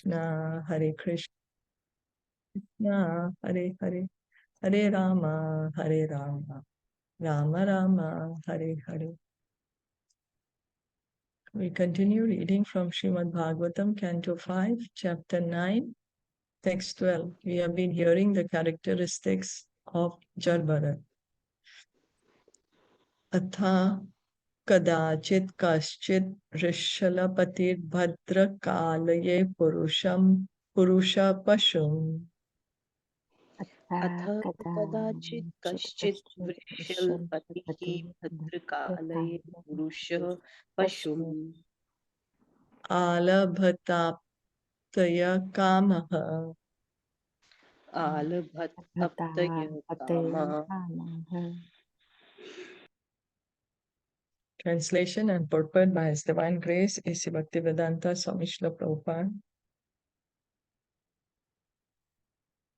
Krishna, Hare Krishna, Hare Hare, Hare Rama, Hare Rama, Rama Rama, Hare Hare. We continue reading from Srimad Bhagavatam, Canto 5, Chapter 9, Text 12. We have been hearing the characteristics of Jaḍa. Atha kadachit kaschit rishalpatir bhadra kalaye purusha pashum. अथ कदाचित् कश्चित् वृषलपतिः भद्रकालये पुरुषः पशुम् आलभताप्तय कामः आलभतप्तय कामः. Translation and purport by His Divine Grace A.C. Bhaktivedanta Swami Srila Prabhupada.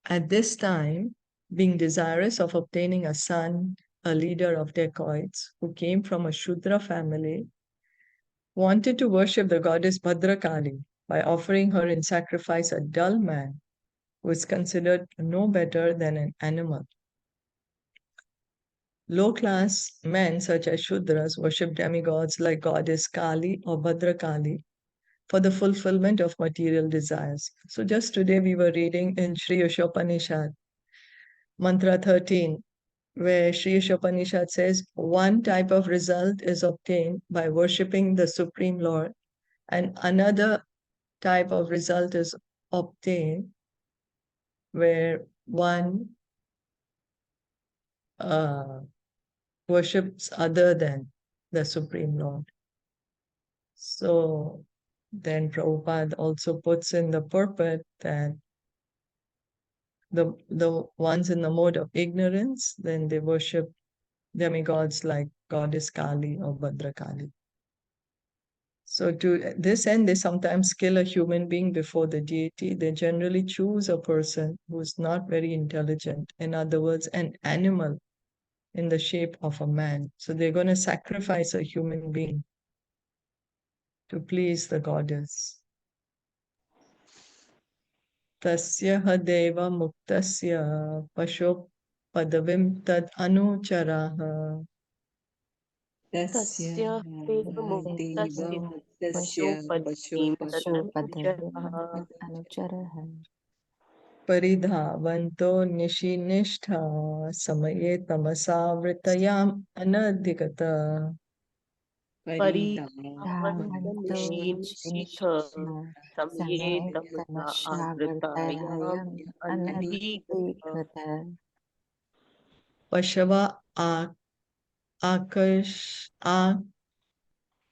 At this time, being desirous of obtaining a son, a leader of dacoits, who came from a Shudra family, wanted to worship the goddess Bhadrakali by offering her in sacrifice a dull man who is considered no better than an animal. Low-class men such as Shudras worship demigods like goddess Kali or Bhadrakali for the fulfillment of material desires. So just today we were reading in Sri Yashopanishad, Mantra 13, where Sri Yashopanishad says, one type of result is obtained by worshipping the Supreme Lord, and another type of result is obtained where one worships other than the Supreme Lord. So then Prabhupada also puts in the purport that the ones in the mode of ignorance, then they worship demigods like goddess Kali or Bhadrakali. So to this end, they sometimes kill a human being before the deity. They generally choose a person who is not very intelligent, in other words, an animal in the shape of a man. So they're going to sacrifice a human being to please the goddess. Tasya deva muktasya pasho padavim tad anucharaha. तस्य देवमुक्तस्य पशुपतिं तदनुचरः परिधावन्तो निशिनिष्ठा समये तमसावृतयाम् अनधिगत. परिधावन्तनिशीथ समये तमसा आवृतायाम् अनधिगत. पशवा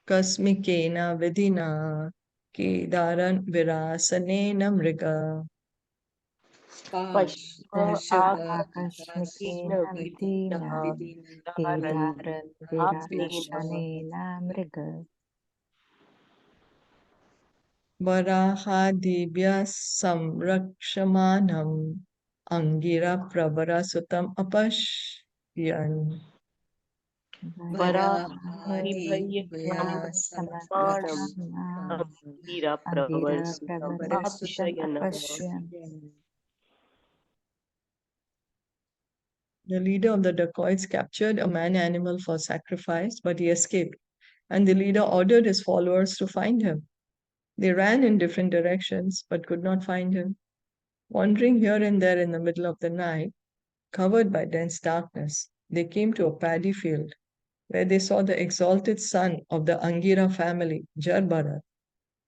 आकस्मिकेन विधिना केदारन् विरासनेन मृग. आकस्मिकेन विधिना केदारविरासनेन मृग. वराहादिभ्यः संरक्षमाणम् Angira प्रवरसुतम् अपश्यन्. वराहादिभ्यः संरक्षमाणम् अंगिराप्रवरसुतम् अपश्यन्. The leader of the dacoits captured a man-animal for sacrifice, but he escaped, and the leader ordered his followers to find him. They ran in different directions, but could not find him. Wandering here and there in the middle of the night, covered by dense darkness, they came to a paddy field, where they saw the exalted son of the Angira family, Jaḍa,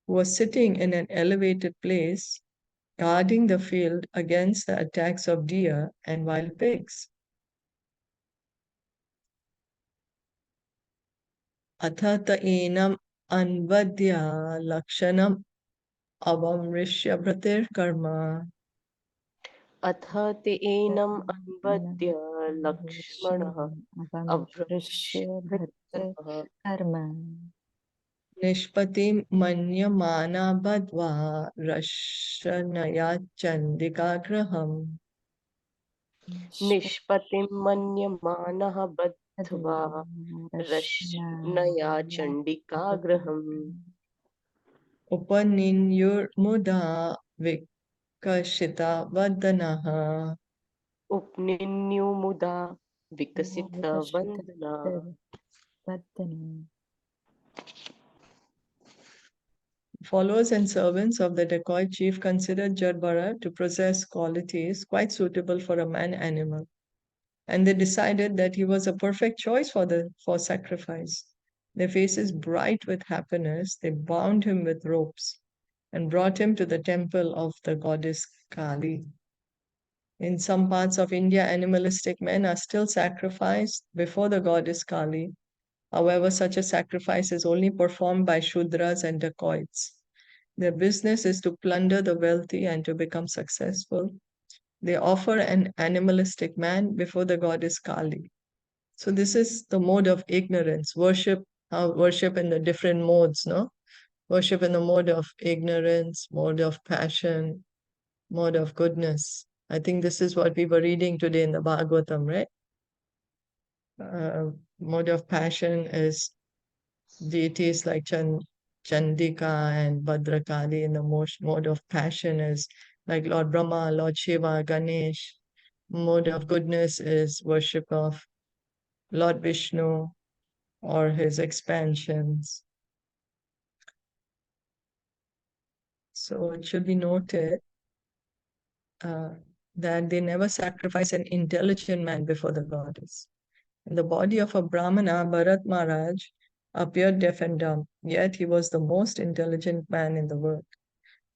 who was sitting in an elevated place, guarding the field against the attacks of deer and wild pigs. अथ एनम् अन्वद्य लक्षणम् अवमृश्य भृतिर्कर्म. अथ तेनम् अन्वद्य लक्ष्मणः अवृष्य भृतिर्कर्म. निष्पतिं मन्यमाना बद्ध्वा रशनया चण्डिकागृहम्. निष्पतिं मन्यमानः बद्ध्वा रश्नया चण्डिकागृहम्. Upaninyurmuda vikashita vadanaha. Upninyumuda vikasita vandana. Followers and servants of the dacoit chief considered Jaḍa to possess qualities quite suitable for a man-animal, and they decided that he was a perfect choice for sacrifice. Their faces bright with happiness, they bound him with ropes and brought him to the temple of the goddess Kali. In some parts of India, animalistic men are still sacrificed before the goddess Kali. However, such a sacrifice is only performed by Shudras and dacoits. Their business is to plunder the wealthy and to become successful. They offer an animalistic man before the goddess Kali. So this is the mode of ignorance. Worship in the different modes, no? Worship in the mode of ignorance, mode of passion, mode of goodness. I think this is what we were reading today in the Bhagavatam, right? Mode of passion is deities like Chandika and Bhadrakali. In the mode of passion is like Lord Brahma, Lord Shiva, Ganesh. Mode of goodness is worship of Lord Vishnu or his expansions. So it should be noted that they never sacrifice an intelligent man before the goddess. In the body of a Brahmana, Bharat Maharaj appeared deaf and dumb, yet he was the most intelligent man in the world.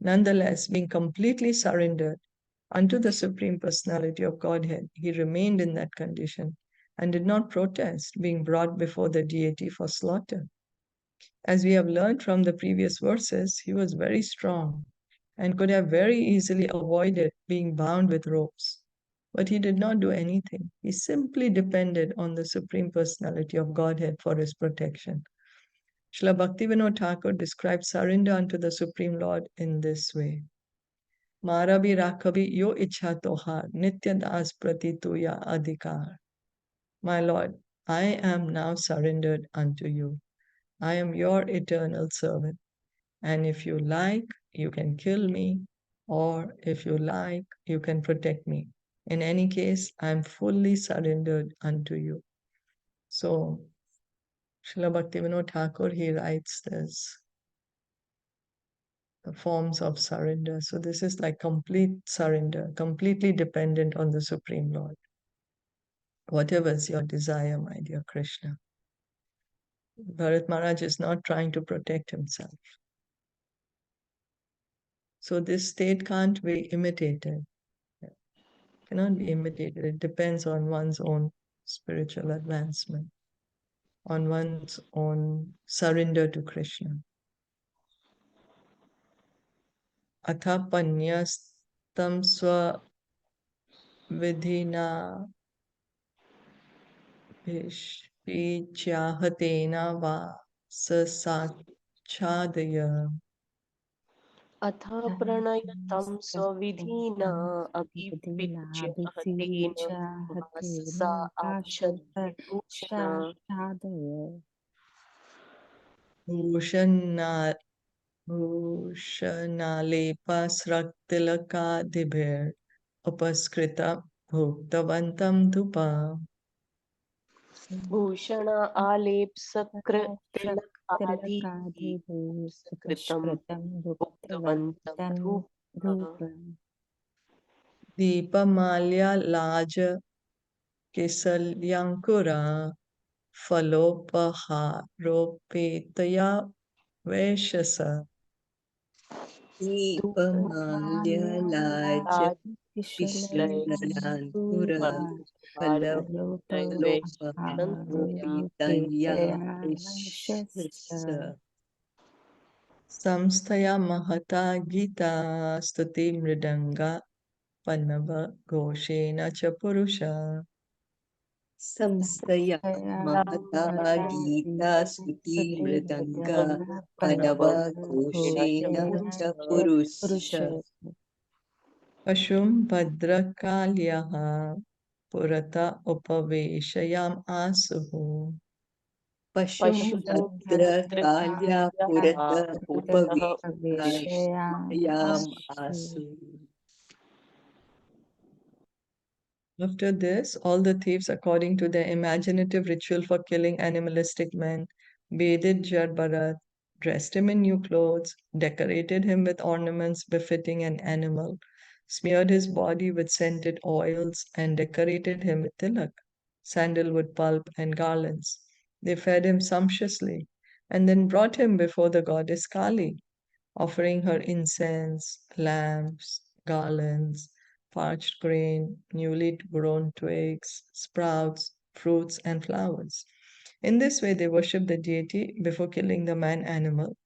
Nonetheless, being completely surrendered unto the Supreme Personality of Godhead, he remained in that condition and did not protest being brought before the deity for slaughter. As we have learned from the previous verses, he was very strong and could have very easily avoided being bound with ropes. But he did not do anything. He simply depended on the Supreme Personality of Godhead for his protection. Srila Bhaktivinoda Thakur describes surrender unto the Supreme Lord in this way. Marabi Rakhabi yo ichha tohar, nitya das prati tuya adhikar. My Lord, I am now surrendered unto you. I am your eternal servant. And if you like, you can kill me, or if you like, you can protect me. In any case, I am fully surrendered unto you. So, Srila Bhaktivinoda Thakur, he writes this, the forms of surrender. So, this is like complete surrender, completely dependent on the Supreme Lord. Whatever is your desire, my dear Krishna. Bharat Maharaj is not trying to protect himself. So this state can't be imitated, cannot be imitated. It depends on one's own spiritual advancement, on one's own surrender to Krishna. Atha panyastam swa vidhina vishvichyahatena va sasachadaya. Atha pranayatam swavidhina abhivitya hateන vasasa achadvibhushana. Bhushanna Bhushanalepa스raktilakadibhir upaskrita bhuktavantam dhupa. Bhushan आलेप सक्र तिलक आदि सकृतम भुक्तवन्तं धूप. Deepamalya laja kesalyankura falopaharopetaya veshasa. दीपमाल्यलाज किशलयान्पुरा फलोपलोपहितया विश्वस्य Samstaya mahata gita stuti mridanga Panava Ghoshena cha Purusha. संस्थया महता गीता स्तुति मृदंगा पनव घोषेण च पुरुष Pashum Bhadrakalyaha Purata Upaveshayam Asuhu. पशुं तत्र काल्या पुरत उपवेशयाम आसु. After this, all the thieves, according to their imaginative ritual for killing animalistic men, bathed Jaḍa, dressed him in new clothes, decorated him with ornaments befitting an animal, smeared his body with scented oils, and decorated him with tilak, sandalwood pulp, and garlands. They fed him sumptuously, and then brought him before the goddess Kali, offering her incense, lamps, garlands, parched grain, newly grown twigs, sprouts, fruits, and flowers. In this way, they worshipped the deity before killing the man animal,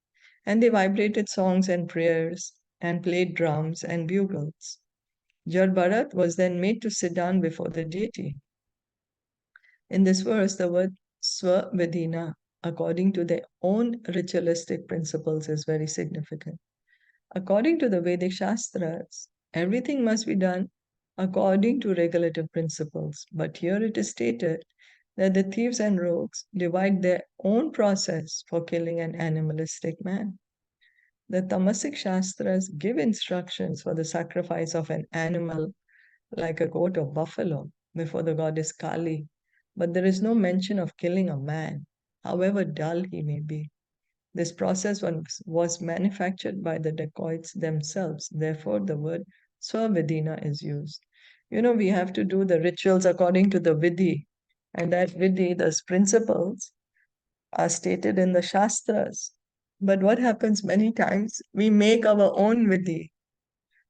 and they vibrated songs and prayers and played drums and bugles. Bharat was then made to sit down before the deity. In this verse, the word swavidhina, according to their own ritualistic principles, is very significant. According to the Vedic Shastras, everything must be done according to regulative principles. But here it is stated that the thieves and rogues divide their own process for killing an animalistic man. The Tamasic Shastras give instructions for the sacrifice of an animal like a goat or buffalo before the goddess Kali, but there is no mention of killing a man, however dull he may be. This process was manufactured by the dacoits themselves. Therefore, the word swavidhina is used. We have to do the rituals according to the vidhi, and that vidhi, those principles, are stated in the Shastras. But what happens many times, we make our own vidhi.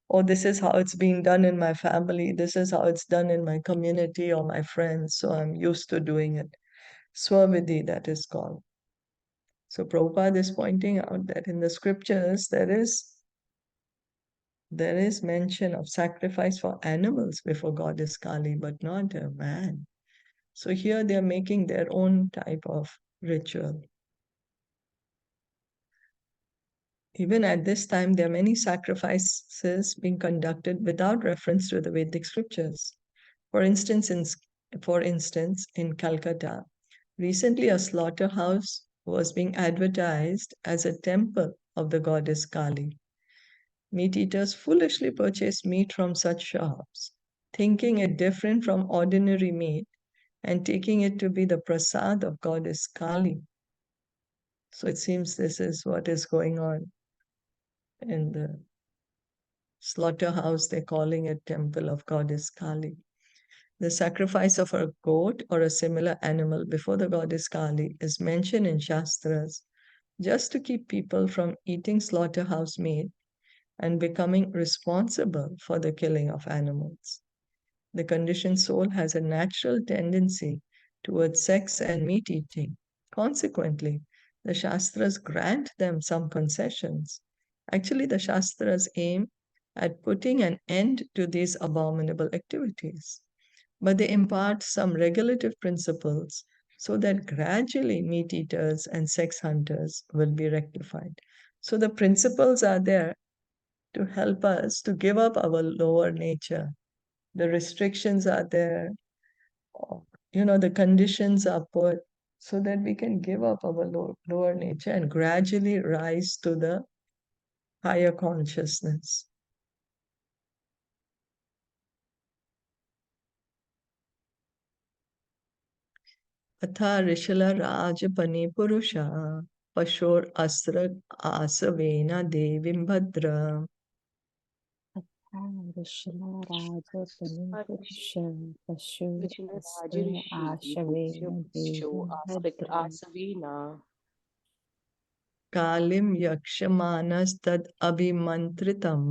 Oh, this is how it's being done in my family. This is how it's done in my community or my friends. So I'm used to doing it. Swavidhi, that is called. So Prabhupada is pointing out that in the scriptures there is mention of sacrifice for animals before goddess Kali, but not a man. So here they are making their own type of ritual. Even at this time, there are many sacrifices being conducted without reference to the Vedic scriptures. For instance, in Calcutta, recently a slaughterhouse was being advertised as a temple of the goddess Kali. Meat eaters foolishly purchase meat from such shops, thinking it different from ordinary meat and taking it to be the prasad of goddess Kali. So it seems this is what is going on in the slaughterhouse. They're calling it temple of goddess Kali. The sacrifice of a goat or a similar animal before the goddess Kali is mentioned in Shastras just to keep people from eating slaughterhouse meat and becoming responsible for the killing of animals. The conditioned soul has a natural tendency towards sex and meat eating. Consequently, the Shastras grant them some concessions. Actually, the Shastras aim at putting an end to these abominable activities, but they impart some regulative principles so that gradually meat eaters and sex hunters will be rectified. So the principles are there to help us to give up our lower nature. The restrictions are there, the conditions are put so that we can give up our lower nature and gradually rise to the higher consciousness. Atha Rishila Rajapani Purusha Pashor Asra Asavena Devim Bhadra. Rishila Raja Pani Purusha Pashu Vijna Astra Rajarishi Ashavena Show Devi aspect Bhadra Asavina Kalim Yakshamanastad Abhimantritam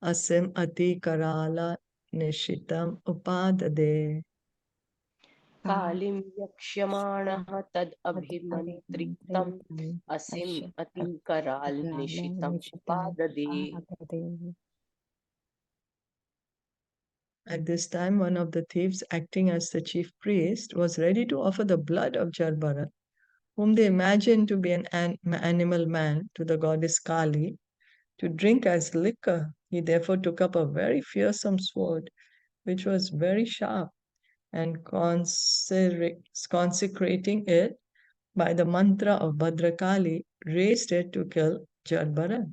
Asim Ati Karala Nishitam Upadade. Kalim Yakshyamanaha Tad Abhimantritam Asim Ati Karal Nishitam Upadade. At this time, one of the thieves, acting as the chief priest, was ready to offer the blood of Jarbharat, whom they imagined to be an animal man, to the goddess Kali, to drink as liquor. He therefore took up a very fearsome sword, which was very sharp, and consecrating it, by the mantra of Bhadrakali, raised it to kill Jaḍa.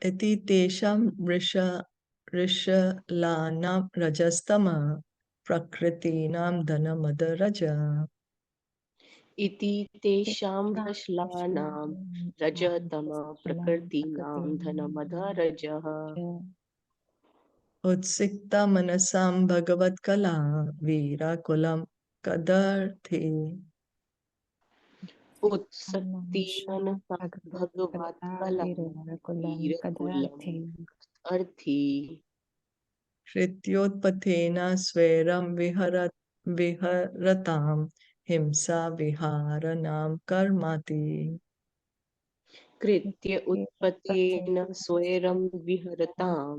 Iti tesham rishalanam rajastama prakritinam dhanamada इति तेषां रश्लानां रजतम प्रकृतीनां धनमदरजः Utsikta manasam bhagavad kala vira kulam kadarthi. उत्सक्ति मनसा भगवत कला वीरकुलम अर्थी Shrityotpathena sveram viharatam himsa viharanam karmati. कृत्य उत्पत्तेन स्वैरं विहरतां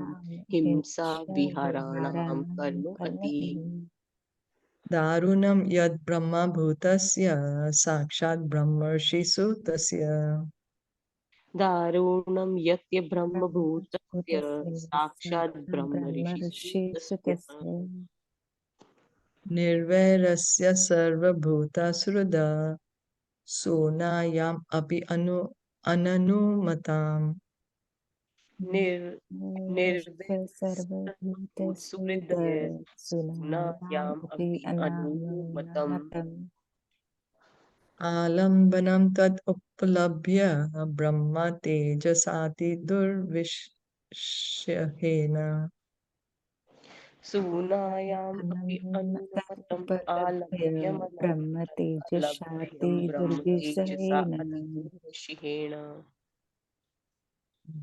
हिंसा विहाराणां कर्म अति Darunam yad brahma bhutasya sakshat brahmarshi sutasya. दारुणं यत्य ब्रह्मभूतस्य साक्षात् ब्रह्मऋषिसूतस्य Nirvairasya sarvabhuta sruda sonayam api ananumatam. निर् निर्विसर्वभूतसुहृदय सुनायाम् अपि अनुमतम् Alambanam tad upalabhya brahma tejasati durvishyahena. सूनायाम् अपि अनुमतम् आलम्ब्य मनम् तदुपलभ्यं ब्रह्म तेजसा अतिदुर्विषहेण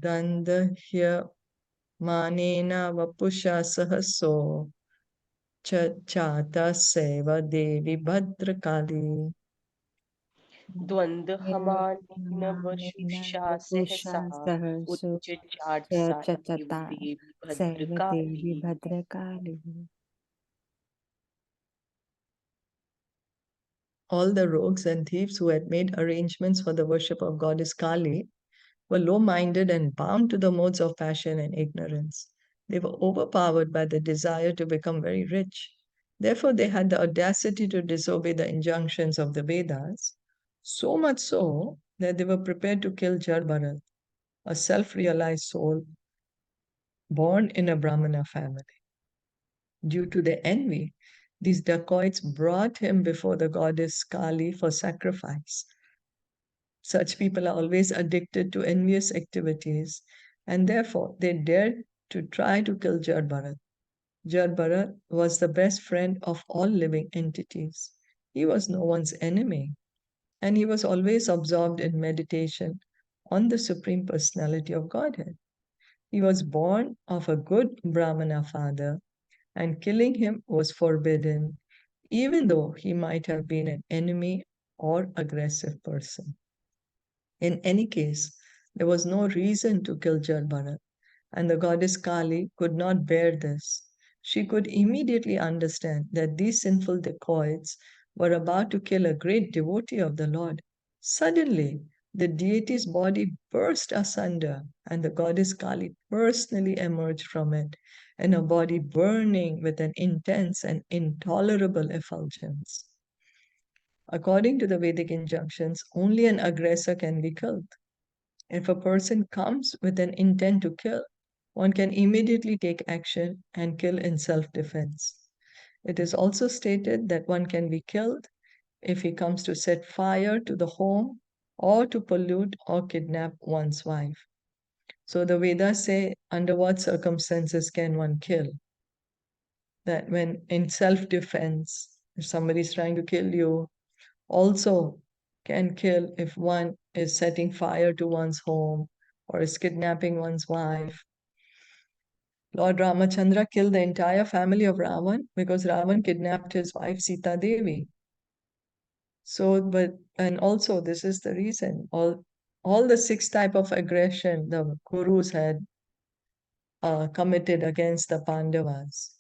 Dandahya manena vapusha sahaso chata seva devi bhadrakali. द्वन्द्वहमानेन वशुषा सहसा उच्चचाट सा इव देवी Bhadrakali All the rogues and thieves who had made arrangements for the worship of goddess Kali were low-minded and bound to the modes of passion and ignorance. They were overpowered by the desire to become very rich. Therefore, they had the audacity to disobey the injunctions of the Vedas, so much so that they were prepared to kill Jaḍa, a self-realized soul born in a Brahmana family. Due to their envy, these dacoits brought him before the goddess Kali for sacrifice. Such people are always addicted to envious activities, and therefore they dared to try to kill Jaḍa. Jaḍa was the best friend of all living entities. He was no one's enemy, and he was always absorbed in meditation on the Supreme Personality of Godhead. He was born of a good Brahmana father, and killing him was forbidden, even though he might have been an enemy or aggressive person. In any case, there was no reason to kill Jaḍa, and the goddess Kali could not bear this. She could immediately understand that these sinful dacoits were about to kill a great devotee of the Lord. Suddenly, the deity's body burst asunder, and the goddess Kali personally emerged from it in a body burning with an intense and intolerable effulgence. According to the Vedic injunctions, only an aggressor can be killed. If a person comes with an intent to kill, one can immediately take action and kill in self-defense. It is also stated that one can be killed if he comes to set fire to the home or to pollute or kidnap one's wife. So the Vedas say under what circumstances can one kill? That when in self-defense, if somebody is trying to kill you, also can kill if one is setting fire to one's home or is kidnapping one's wife. Lord Ramachandra killed the entire family of Ravan because Ravan kidnapped his wife Sita Devi. So, and also this is the reason all the six type of aggression the Kurus had committed against the Pandavas.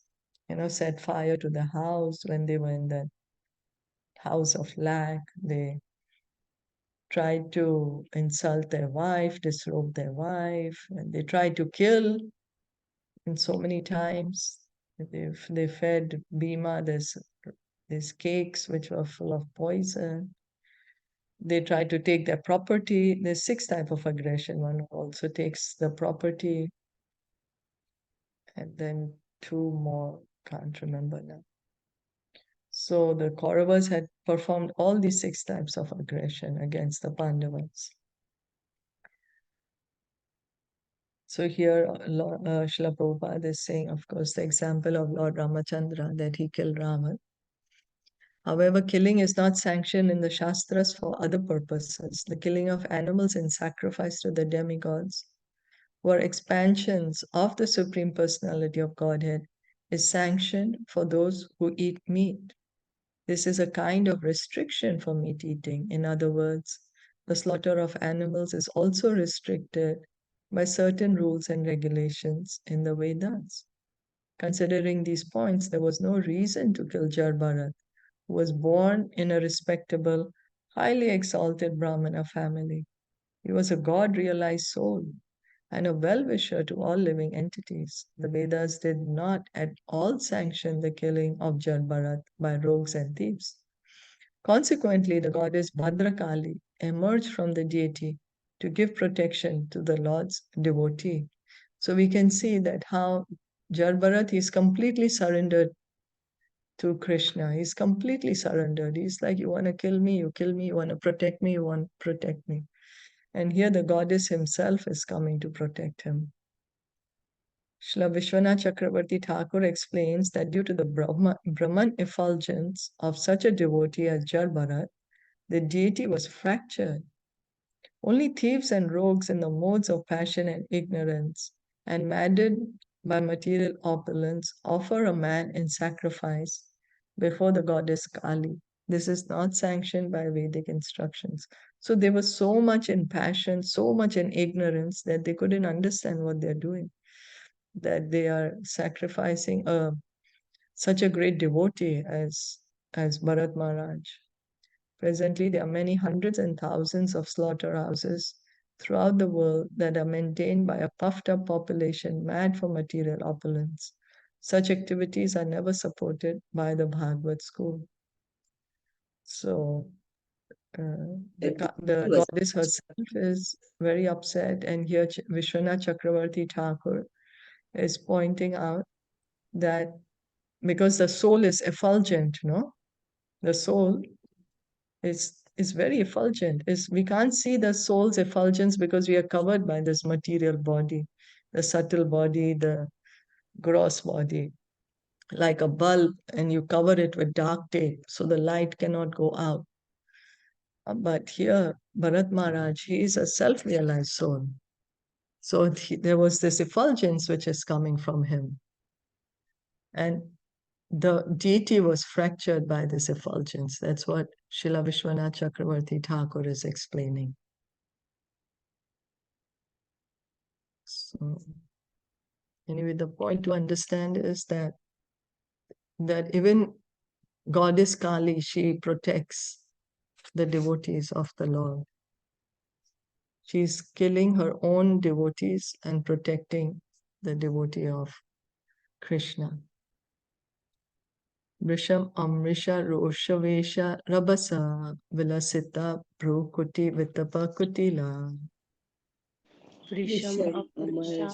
Set fire to the house when they were in the house of lack. They tried to insult their wife, disrobe their wife, and they tried to kill in so many times. They fed Bhima this these cakes which were full of poison. They try to take their property. There's 6 types of aggression. One also takes the property, and then 2 more, can't remember now. So the Kauravas had performed all these 6 types of aggression against the Pandavas. So here, Srila Prabhupada is saying, of course, the example of Lord Ramachandra, that he killed Ravan. However, killing is not sanctioned in the Shastras for other purposes. The killing of animals in sacrifice to the demigods, who are expansions of the Supreme Personality of Godhead, is sanctioned for those who eat meat. This is a kind of restriction for meat eating. In other words, the slaughter of animals is also restricted by certain rules and regulations in the Vedas. Considering these points, there was no reason to kill Jarbharat, who was born in a respectable, highly exalted Brahmana family. He was a God-realized soul and a well-wisher to all living entities. The Vedas did not at all sanction the killing of Jarbharat by rogues and thieves. Consequently, the goddess Bhadrakali emerged from the deity to give protection to the Lord's devotee. So we can see that how Jarbharat is completely surrendered to Krishna. He's completely surrendered. He's like, you want to kill me, you kill me. You want to protect me, you want to protect me. And here the goddess himself is coming to protect him. Srila Vishwanath Chakravarti Thakur explains that due to the Brahman effulgence of such a devotee as Jarbharat, the deity was fractured. Only thieves and rogues in the modes of passion and ignorance, and maddened by material opulence, offer a man in sacrifice before the goddess Kali. This is not sanctioned by Vedic instructions. So they were so much in passion, so much in ignorance that they couldn't understand what they're doing, that they are sacrificing such a great devotee as Bharat Maharaj. Presently, there are many hundreds and thousands of slaughterhouses throughout the world that are maintained by a puffed up population mad for material opulence. Such activities are never supported by the Bhagavad school. So, the goddess herself is very upset, and here Vishwanath Chakravarti Thakur is pointing out that because the soul is effulgent, the soul is very effulgent. We can't see the soul's effulgence because we are covered by this material body, the subtle body, the gross body, like a bulb, and you cover it with dark tape so the light cannot go out. But here, Bharat Maharaj, he is a self-realized soul. So there was this effulgence which is coming from him. And the deity was fractured by this effulgence. That's what Srila Vishwanath Chakravarti Thakur is explaining. So, anyway, the point to understand is that even Goddess Kali, she protects the devotees of the Lord. She's killing her own devotees and protecting the devotee of Krishna. Vrisham Amrisha Roshavesha Rabasa Vilasita Bhrukuti Vitapa Kutila. Vrisham Amrisha Rosha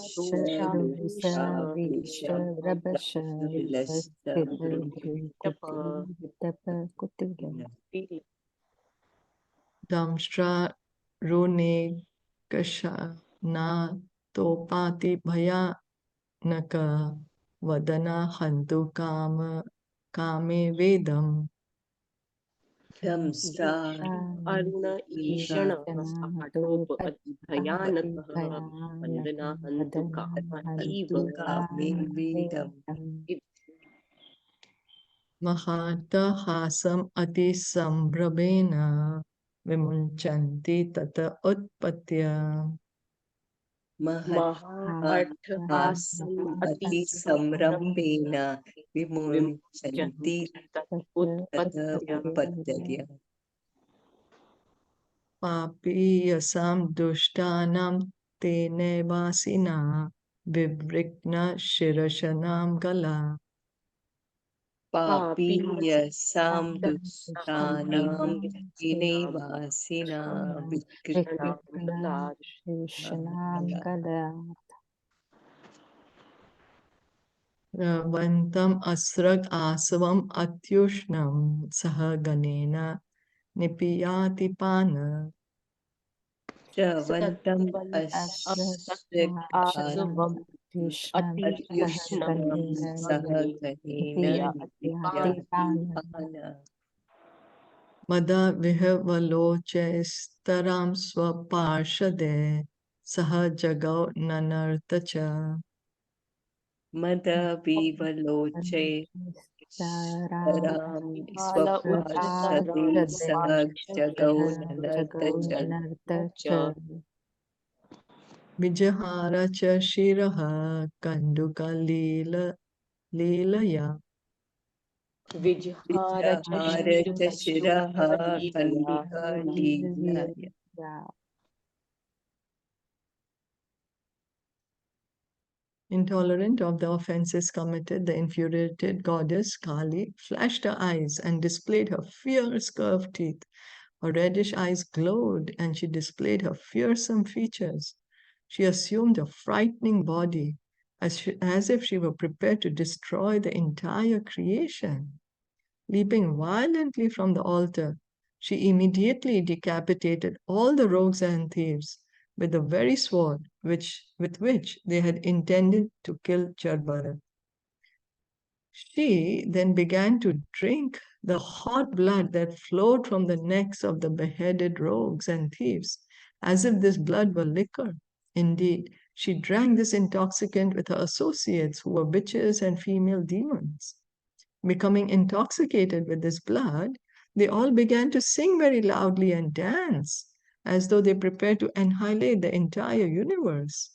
Sharosa Vesha Visha Rabasha Vasthita Tapa Bhrukuti Vitapa Kutila Damshra Rune Kasha Na Topati Bhaya Naka Vadana Hantu Kame Vedam. Aruna Ishana Ahatop Bhayanakah Vandana Hantu Kama Eva Mahata Hasam Ati Sambrabena Vimunchanti Tata Utpatya. Mahatahasam Ati Samrambena Vimunchanti Vimunchanti Tat Tata Utpatya Uppadarya. Papi Yasam Dushtanam Tene Vasina Vivrikna Shirashanam Gala. papiyasam Dushanam dustanam vinevasina vikriti Vikritanam Shishanam Gada Vantam asrag asavam atyushnam sahaganena nipiyati pana. Shravantam Ashrasvam Tishnam atyushnam Sahaganena sahaganena Nipyati Pana nitya. Mada vihvalochestaram swaparshade sahajagau nanartacha. Mada vivaloche Staram taram Kala swapashade Parshade sahajagau nanartacha. Jagaunanartacha Vijahara cha shiraha kanduka leelaya. Vijhara Vijaharata shiraha Chashira kandika lilaya. Intolerant of the offenses committed, the infuriated goddess Kali flashed her eyes and displayed her fierce curved teeth. Her reddish eyes glowed and she displayed her fearsome features. She assumed a frightening body as if she were prepared to destroy the entire creation. Leaping violently from the altar, she immediately decapitated all the rogues and thieves with the very sword with which they had intended to kill Jaḍa. She then began to drink the hot blood that flowed from the necks of the beheaded rogues and thieves, as if this blood were liquor. Indeed, she drank this intoxicant with her associates, who were witches and female demons. Becoming intoxicated with this blood, they all began to sing very loudly and dance, as though they prepared to annihilate the entire universe.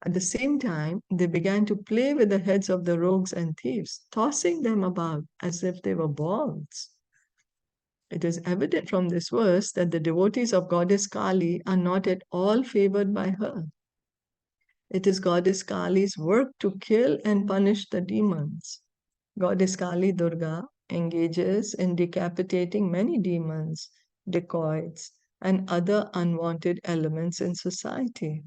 At the same time, they began to play with the heads of the rogues and thieves, tossing them about as if they were balls. It is evident from this verse that the devotees of Goddess Kali are not at all favored by her. It is Goddess Kali's work to kill and punish the demons. Goddess Kali Durga engages in decapitating many demons, dacoits, and other unwanted elements in society.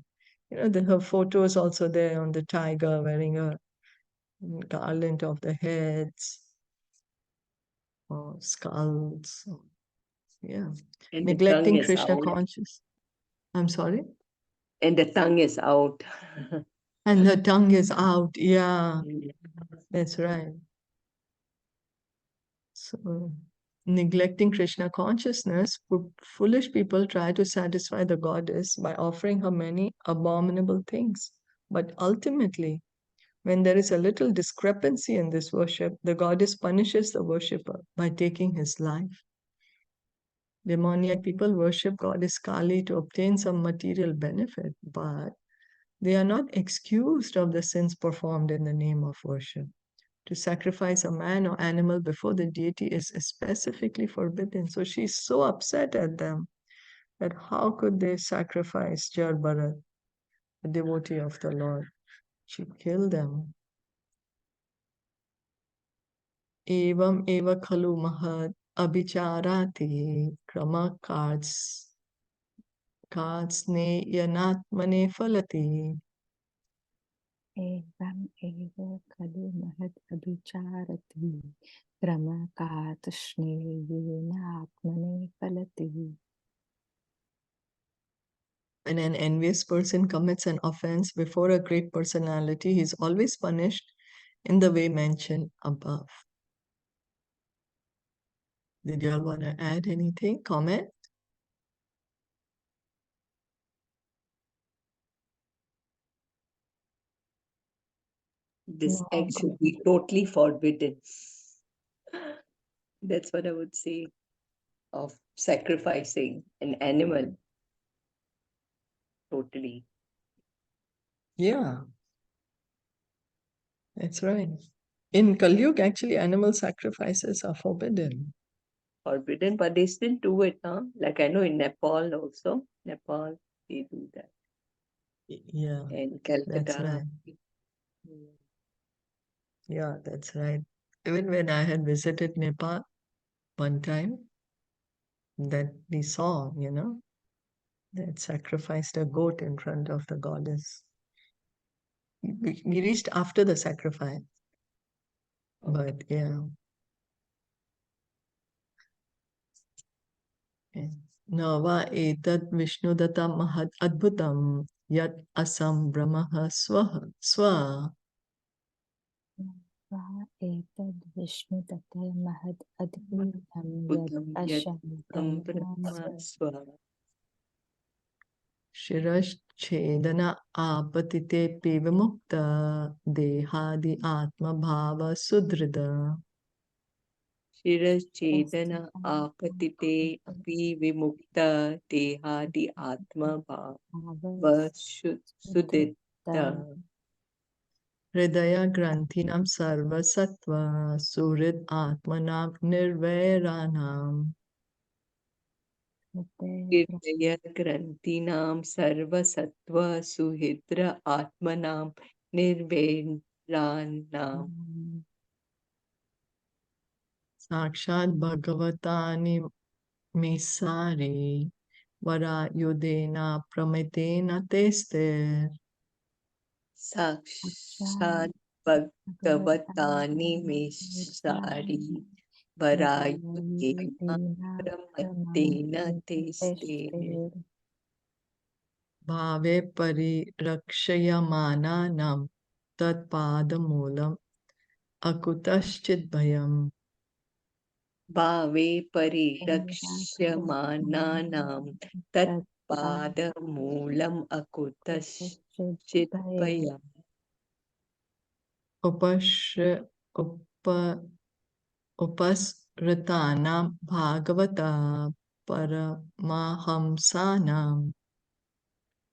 Her photo is also there on the tiger wearing a garland of the heads or skulls. Yeah. And the tongue Neglecting is Krishna out. conscious. I'm sorry? And the tongue is out. And the tongue is out. Yeah, that's right. So, neglecting Krishna consciousness, foolish people try to satisfy the goddess by offering her many abominable things. But ultimately, when there is a little discrepancy in this worship, the goddess punishes the worshipper by taking his life. Demoniac people worship goddess Kali to obtain some material benefit, but they are not excused of the sins performed in the name of worship. To sacrifice a man or animal before the deity is specifically forbidden. So she's so upset at them that how could they sacrifice Jaḍa, a devotee of the Lord? She killed them. Evam eva khalu mahad abhicharati krama kartsne yanatmane falati. Evam eva kalu mahad abhicharati Brahmakat Shneyena Atmane Palati. When an envious person commits an offense before a great personality, he is always punished in the way mentioned above. Did you all want to add anything? Comment? This No, act should be totally forbidden. That's what I would say of sacrificing an animal. Totally Yeah, that's right. In Kali Yuga, actually, animal sacrifices are forbidden. forbidden, but they still do it, huh? Like I know in Nepal also. Nepal, they do that. Yeah, And that's Calcutta. right. Yeah, that's right. Even when I had visited Nepal one time, that we saw, they had sacrificed a goat in front of the goddess. We reached after the sacrifice, but yeah. Nava etad Vishnudatta mahad adbhutam yat asam brahmaha swa. etad Vishnu tata mahad adbhutam yad Buddham yat asham Brahma brahmasva Swa. Shirashchedana apatite pivamukta dehadi atma bhava sudrida. Shirachedana apatite api vimukta dehadi atma bhava sudita. Hridaya granthinam sarva sattva surid atmanam nirvairanam. Kirtaya grantinam sarva sattva suhidra atmanam nirveranam. Sakshad Bhagavatani Misari Vara Yudena Pramitena Tester. Sakshat Bhagavatani Meshari Varayudena Pramatena Teste. Bhave Parirakshayamana Tat Padamulam Akutaschit Bhayam. Bhave Parirakshyamananam Tat Padamulam Akutaschitpayam. Upasratanam Bhagavata Paramahamsanam.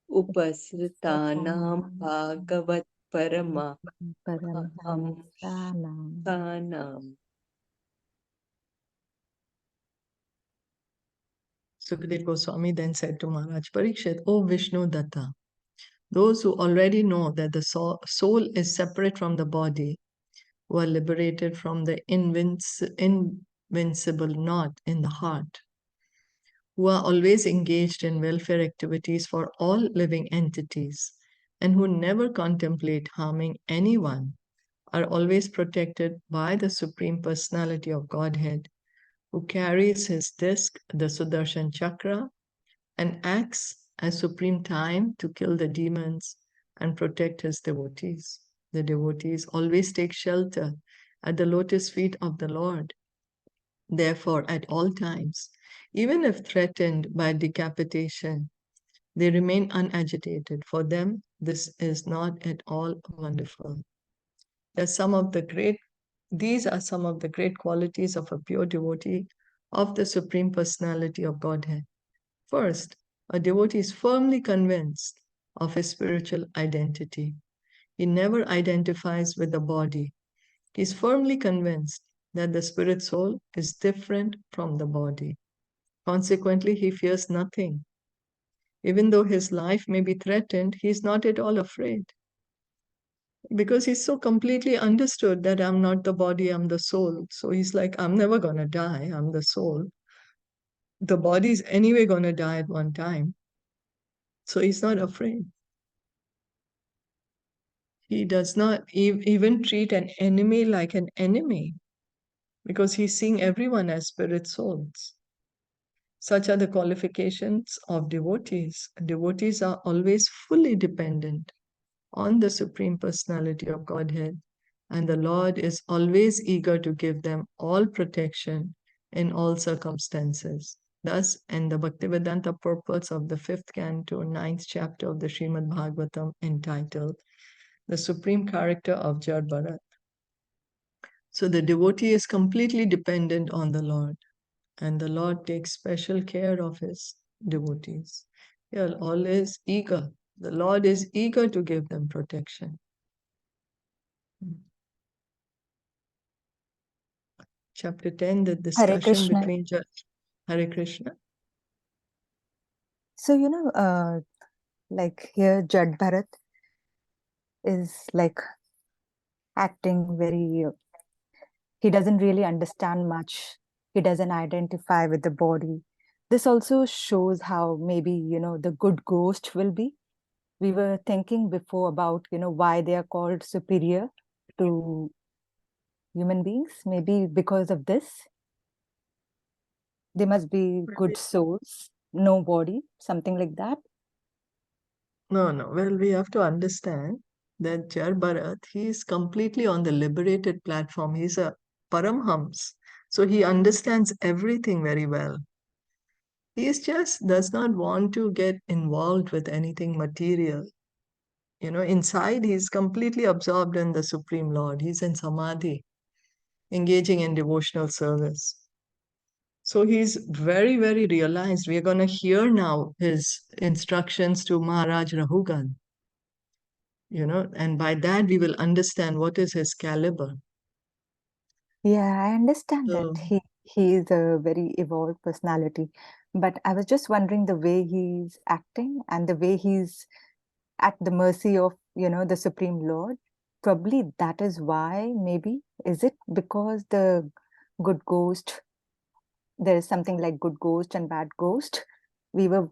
Upasritanam Bhagavat Paramhamsanam. Paramahamsanam. Sukadeva Goswami then said to Maharaj Parikshit, O Vishnu Datta, those who already know that the soul is separate from the body, who are liberated from the invincible knot in the heart, who are always engaged in welfare activities for all living entities, and who never contemplate harming anyone, are always protected by the Supreme Personality of Godhead, who carries his disc, the Sudarshan Chakra, and acts as supreme time to kill the demons and protect his devotees. The devotees always take shelter at the lotus feet of the Lord. Therefore, at all times, even if threatened by decapitation, they remain unagitated. For them, this is not at all wonderful. These are some of the great qualities of a pure devotee of the Supreme Personality of Godhead. First, a devotee is firmly convinced of his spiritual identity. He never identifies with the body. He is firmly convinced that the spirit soul is different from the body. Consequently, he fears nothing. Even though his life may be threatened, he is not at all afraid. Because he's so completely understood that I'm not the body, I'm the soul. So he's like, I'm never going to die, I'm the soul. The body is anyway going to die at one time. So he's not afraid. He does not even treat an enemy like an enemy because he's seeing everyone as spirit souls. Such are the qualifications of devotees. Devotees are always fully dependent on the Supreme Personality of Godhead, and the Lord is always eager to give them all protection in all circumstances. Thus, in the Bhaktivedanta purpose of the 5th canto, 9th chapter of the Srimad Bhagavatam, entitled The Supreme Character of Jaḍa. So the devotee is completely dependent on the Lord, and the Lord takes special care of his devotees. They are always eager. The Lord is eager to give them protection. Chapter 10, the discussion Krishna. between Hare Krishna. So, like here, Jaḍa is like acting very he doesn't really understand much. He doesn't identify with the body. This also shows how maybe, the good ghost will be. We were thinking before about, why they are called superior to human beings. Maybe because of this. They must be good souls, no body, something like that. No, no. Well, we have to understand that Bharat, he is completely on the liberated platform. He's a Paramhams. So he understands everything very well. He is just does not want to get involved with anything material. Inside he's completely absorbed in the Supreme Lord. He's in Samadhi, engaging in devotional service. So he's very, very realized. We're going to hear now his instructions to Maharaj Rahugan. And by that we will understand what is his caliber. Yeah, I understand that So, he is a very evolved personality, but I was just wondering the way he's acting and the way he's at the mercy of, the Supreme Lord. Probably that is why, maybe. Is it because the good ghost, there is something like good ghost and bad ghost? We were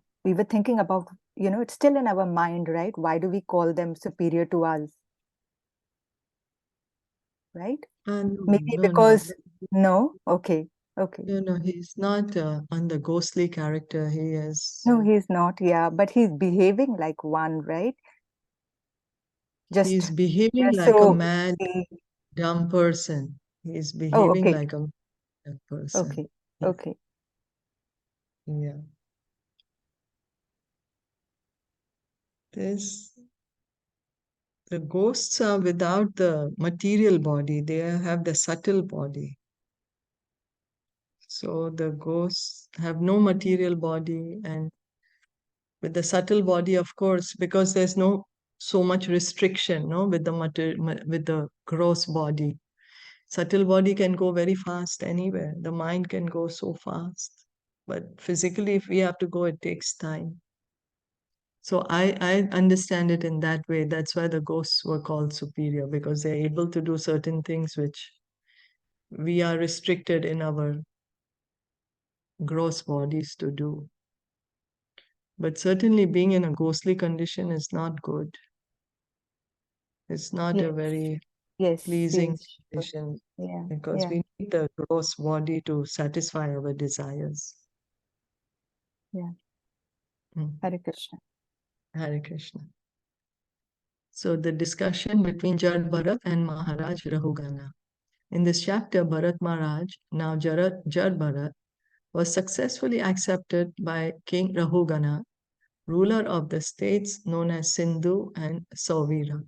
thinking about, it's still in our mind, right? Why do we call them superior to us? Right? no, Maybe no, no, because no? Okay. Okay. no, he's not on the ghostly character. He is, No, he's not. Yeah, but he's behaving like one, right? he's Just behaving yeah, like a so mad, he, dumb person. He's oh, behaving okay. like a mad person. Okay. Yeah, Okay. yeah. This The ghosts are without the material body. They have the subtle body. So the ghosts have no material body, and with the subtle body, of course, because there's no so much restriction, no, with the with the gross body. Subtle body can go very fast anywhere. The mind can go so fast. But physically, if we have to go, it takes time. So I understand it in that way. That's why the ghosts were called superior, because they're able to do certain things which we are restricted in our gross bodies to do. But certainly being in a ghostly condition is not good. It's not a Yes. very Yes. pleasing Yes. Sure. condition, Yeah. because Yeah. we need the gross body to satisfy our desires. Yeah. Mm. Hare Krishna. Hare Krishna. So the discussion between Jad Bharat and Maharaj Rahugana. In this chapter, Bharat Maharaj, now Jad Bharat, was successfully accepted by King Rahugana, ruler of the states known as Sindhu and Sauvira.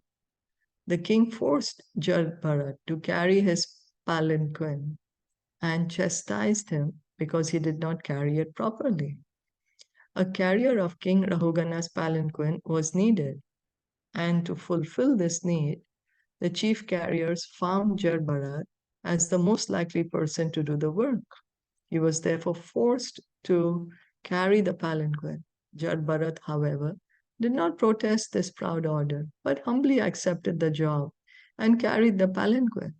The king forced Jad Bharat to carry his palanquin and chastised him because he did not carry it properly. A carrier of King Rahugana's palanquin was needed, and to fulfill this need, the chief carriers found Jad Bharat as the most likely person to do the work. He was therefore forced to carry the palanquin. Jad Bharat, however, did not protest this proud order, but humbly accepted the job and carried the palanquin.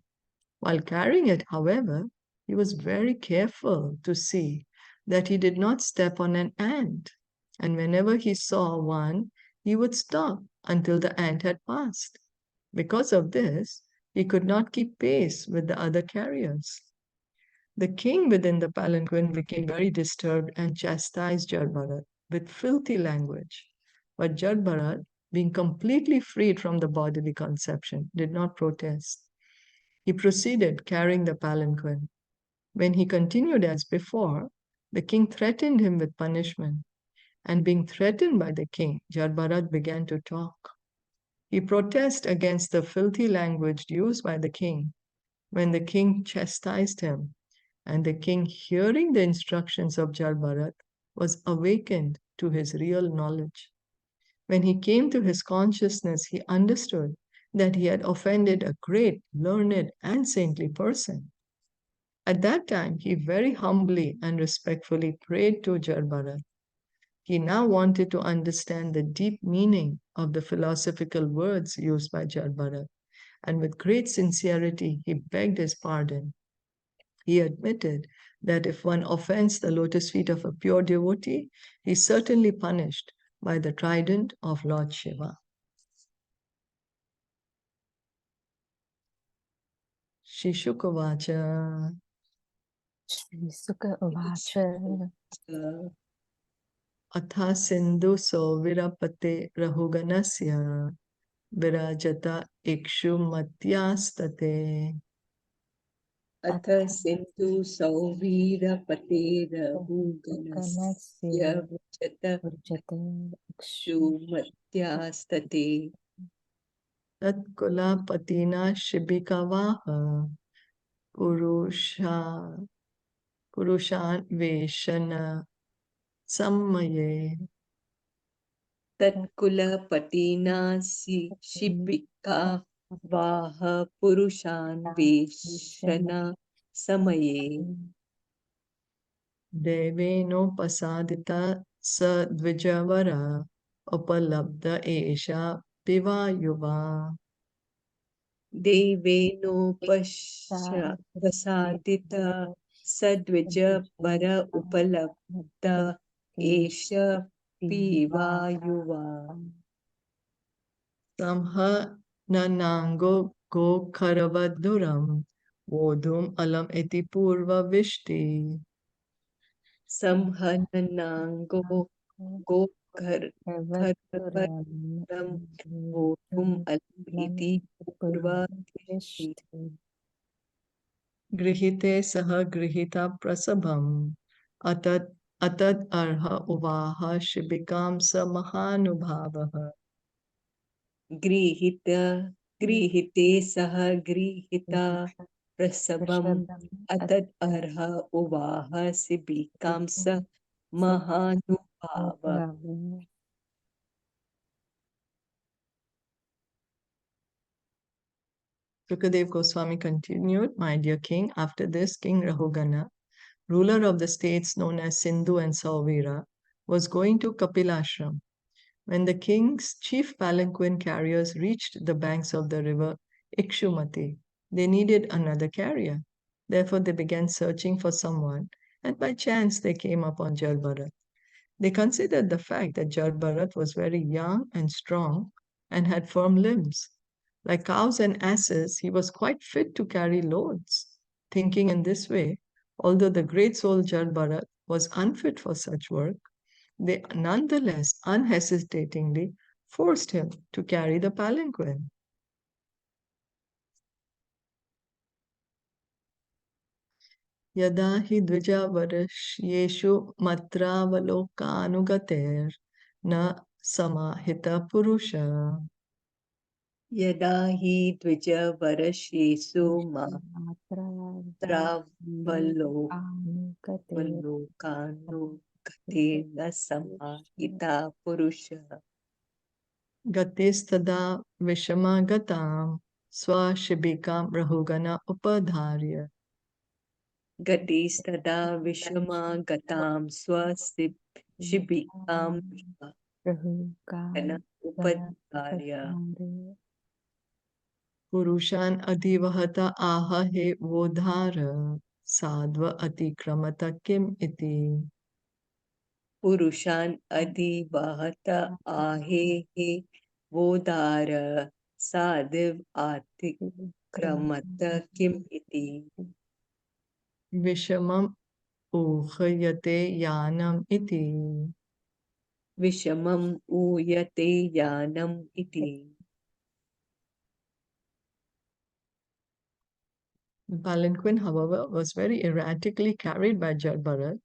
While carrying it, however, he was very careful to see that he did not step on an ant, and whenever he saw one, he would stop until the ant had passed. Because of this, he could not keep pace with the other carriers. The king within the palanquin became very disturbed and chastised Jad Bharat with filthy language. But Jad Bharat, being completely freed from the bodily conception, did not protest. He proceeded carrying the palanquin. When he continued as before, the king threatened him with punishment. And being threatened by the king, Jad Bharat began to talk. He protested against the filthy language used by the king when the king chastised him, and the king, hearing the instructions of Jad Bharat, was awakened to his real knowledge. When he came to his consciousness, he understood that he had offended a great, learned, and saintly person. At that time, he very humbly and respectfully prayed to Jad Bharat. He now wanted to understand the deep meaning of the philosophical words used by Jad Bharat, and with great sincerity, he begged his pardon He admitted that if one offends the lotus feet of a pure devotee, he is certainly punished by the trident of Lord Shiva. Shri Shuka Vacha. Shri Sukha Uvacha. Atha Sindhu So Virapate Rahuganasya Virajata Ikshu Matyastate. Atha Sindhu Sauvira Paterahunganasya Vachata Shumatyastate. Tatkula Patina Shibikavaha Purushan Veshana Sammaye. Tatkula Patina Shibika Vaha Purushan Veshana Samaye. Deveno Pasadita Sadvijavara Upalabdha Esha Pivayuva. Deveno Pasadita Sadvija Para Upalabdha Esha Piva Yuva. Samha Nanango Go Karavaduram Vodhum Alam Eti Purva Vishti. Samhananango Gokar Karvaram Vodhum Alam Iti Purva Dishti. Grihite Saha Grihita Prasabham Atad Arha Uvaha Shibikam Sa Mahanubhavaha. Grihite Saha Grihita Prasabam Atad Arha Uvaha Sibikamsa Mahanubhava. Sukadev Goswami continued, My dear king, after this, King Rahugana, ruler of the states known as Sindhu and Sauvira, was going to Kapilashram. When the king's chief palanquin carriers reached the banks of the river Ikshumati, they needed another carrier. Therefore, they began searching for someone, and by chance they came upon Jarbharat. They considered the fact that Jarbharat was very young and strong and had firm limbs. Like cows and asses, he was quite fit to carry loads. Thinking in this way, although the great soul Jarbharat was unfit for such work, they nonetheless unhesitatingly forced him to carry the palanquin. Yada hi dvijavarashyeshu matravalokanugater na samahita purusha. Yada hi Dvija Varashesu Matravalo Kate na Samahita Purusha. Gatistada vishamagatam swashibikam rahugana upadharya. Gatistada Vishama Gatam Shibikam Kana Upadharya. Purushan adivahata aha he vodhara sadva atikramata kim iti. Purushan Adi Vahata Ahe He Vodara Sadiv Atik Kramata Kim Iti. Vishamam uhayate yanam iti. Vishamam Uyate Yanam Iti. The palanquin, however, was very erratically carried by Jarbharat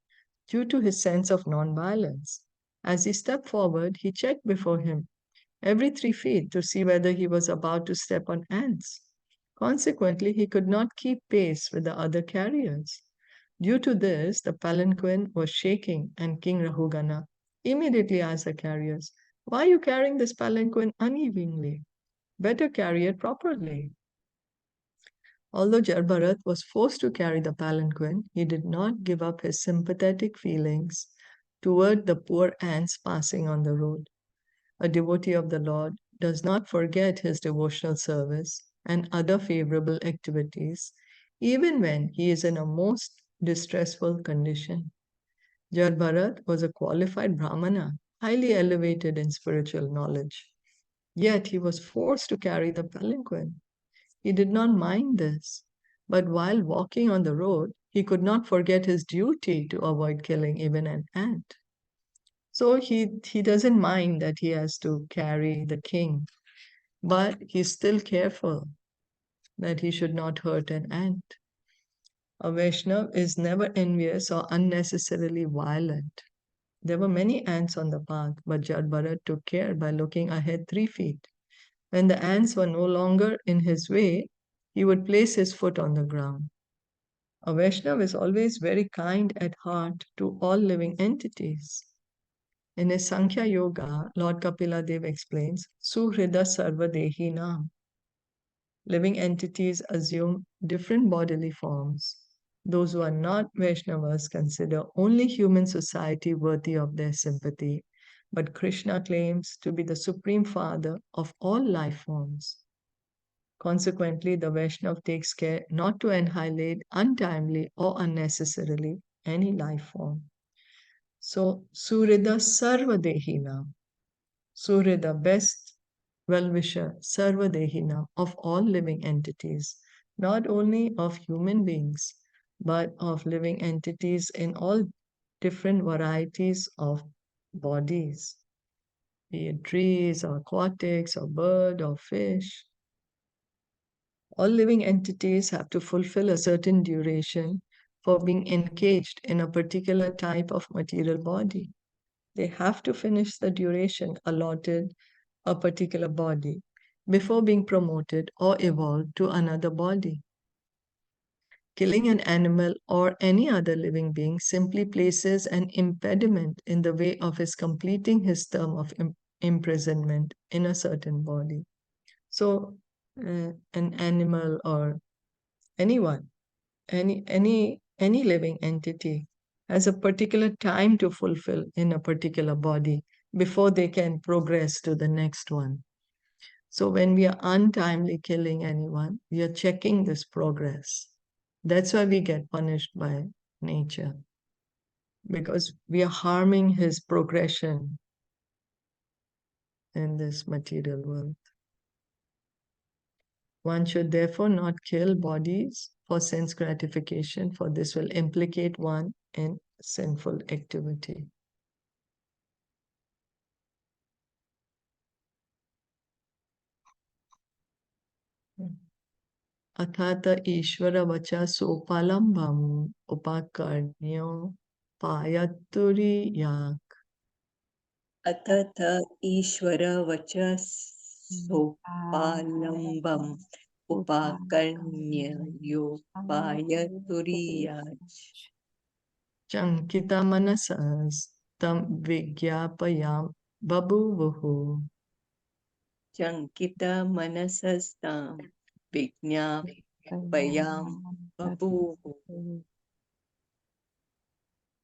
due to his sense of non-violence. As he stepped forward, he checked before him every 3 feet to see whether he was about to step on ants. Consequently, he could not keep pace with the other carriers. Due to this, the palanquin was shaking, and King Rahugana immediately asked the carriers, Why are you carrying this palanquin unevenly? Better carry it properly. Although Jarbharat was forced to carry the palanquin, he did not give up his sympathetic feelings toward the poor ants passing on the road. A devotee of the Lord does not forget his devotional service and other favorable activities, even when he is in a most distressful condition. Jaḍa was a qualified Brahmana, highly elevated in spiritual knowledge. Yet he was forced to carry the palanquin. He did not mind this, but while walking on the road, he could not forget his duty to avoid killing even an ant. So he doesn't mind that he has to carry the king, but he's still careful that he should not hurt an ant. A Vaishnav is never envious or unnecessarily violent. There were many ants on the path, but Jaḍa took care by looking ahead 3 feet. When the ants were no longer in his way, he would place his foot on the ground. A Vaishnav is always very kind at heart to all living entities. In his Sankhya Yoga, Lord Kapila Dev explains, Suhrida Sarvadehi Nam. Living entities assume different bodily forms. Those who are not Vaishnavas consider only human society worthy of their sympathy, but Krishna claims to be the Supreme Father of all life forms. Consequently, the Vaishnav takes care not to annihilate untimely or unnecessarily any life form. So, Surida Sarvadehina, Surida, best well-wisher, Sarvadehina, of all living entities, not only of human beings, but of living entities in all different varieties of bodies, be it trees or aquatics or bird or fish. All living entities have to fulfill a certain duration for being engaged in a particular type of material body. They have to finish the duration allotted a particular body before being promoted or evolved to another body. Killing an animal or any other living being simply places an impediment in the way of his completing his term of imprisonment in a certain body. So, an animal or anyone, any living entity has a particular time to fulfill in a particular body before they can progress to the next one. So when we are untimely killing anyone, we are checking this progress. That's why we get punished by nature, because we are harming his progression in this material world. One should therefore not kill bodies for sense gratification, for this will implicate one in sinful activity. Athata Ishvara Vacha Sopalambam Upakarnyo Payaturiyak. अतथ ईश्वर वच सोपालंबम उपाकर्ण्य योपाय तुरीयाच Chankita Manasas Tam Vigyapayam Babuvuhu. चंकित मनसस्ताम विज्ञापयाम बभूव.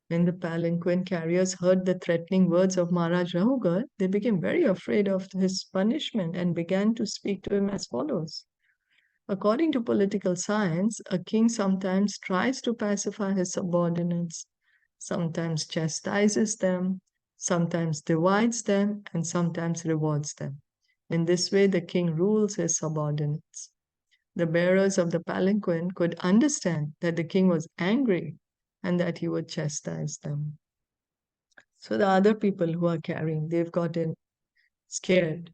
When the palanquin carriers heard the threatening words of Maharaj Rahugar, they became very afraid of his punishment and began to speak to him as follows. According to political science, a king sometimes tries to pacify his subordinates, sometimes chastises them, sometimes divides them, and sometimes rewards them. In this way, the king rules his subordinates. The bearers of the palanquin could understand that the king was angry and that he would chastise them. So the other people who are carrying, they've gotten scared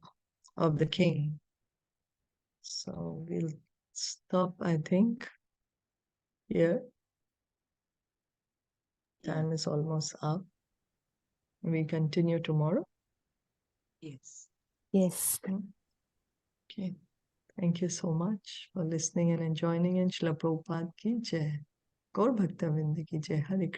of the king. So we'll stop, I think, here. Time is almost up. We continue tomorrow. Yes. Yes. Okay. Thank you so much for listening and joining in. Srila Prabhupada ki jai. Gaur Bhakta Vrinda ki jai. Hare Krishna.